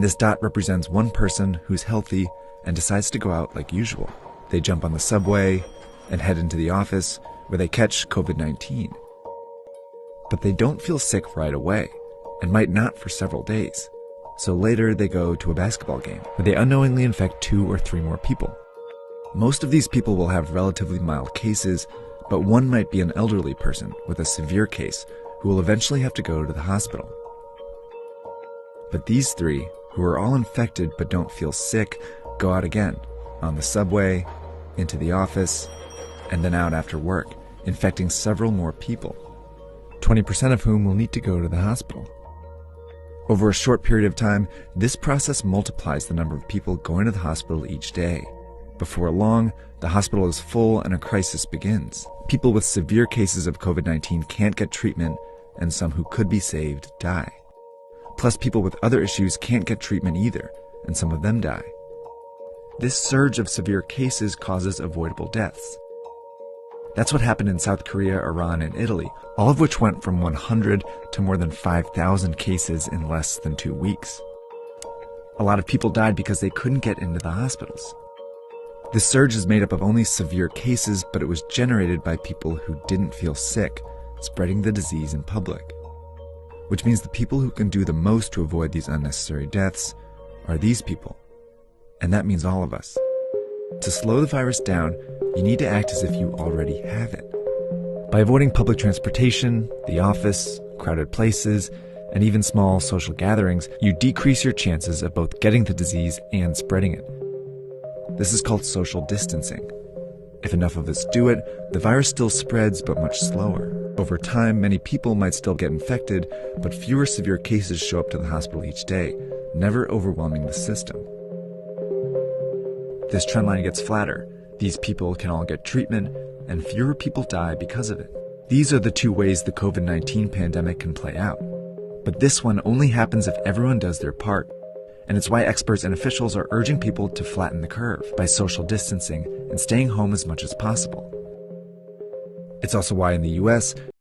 This dot represents one person who's healthy and decides to go out like usual. They jump on the subway and head into the office where they catch COVID-19. But they don't feel sick right away and might not for several days. So later they go to a basketball game where they unknowingly infect 2 or 3 more people. Most of these people will have relatively mild cases, but one might be an elderly person with a severe case who will eventually have to go to the hospital. But these 3, who are all infected but don't feel sick, go out again, on the subway, into the office, and then out after work, infecting several more people, 20% of whom will need to go to the hospital. Over a short period of time, this process multiplies the number of people going to the hospital each day. Before long, the hospital is full and a crisis begins. People with severe cases of COVID-19 can't get treatment, and some who could be saved die. Plus, people with other issues can't get treatment either, and some of them die. This surge of severe cases causes avoidable deaths. That's what happened in South Korea, Iran, and Italy, all of which went from 100 to more than 5,000 cases in less than 2 weeks. A lot of people died because they couldn't get into the hospitals. This surge is made up of only severe cases, but it was generated by people who didn't feel sick, spreading the disease in public. Which means the people who can do the most to avoid these unnecessary deaths are these people. And that means all of us. To slow the virus down, you need to act as if you already have it. By avoiding public transportation, the office, crowded places, and even small social gatherings, you decrease your chances of both getting the disease and spreading it. This is called social distancing. If enough of us do it, the virus still spreads, but much slower. Over time, many people might still get infected, but fewer severe cases show up to the hospital each day, never overwhelming the system. This trend line gets flatter. These people can all get treatment, and fewer people die because of it. These are the 2 ways the COVID-19 pandemic can play out. But this one only happens if everyone does their part. And it's why experts and officials are urging people to flatten the curve by social distancing and staying home as much as possible. It's also why in the US,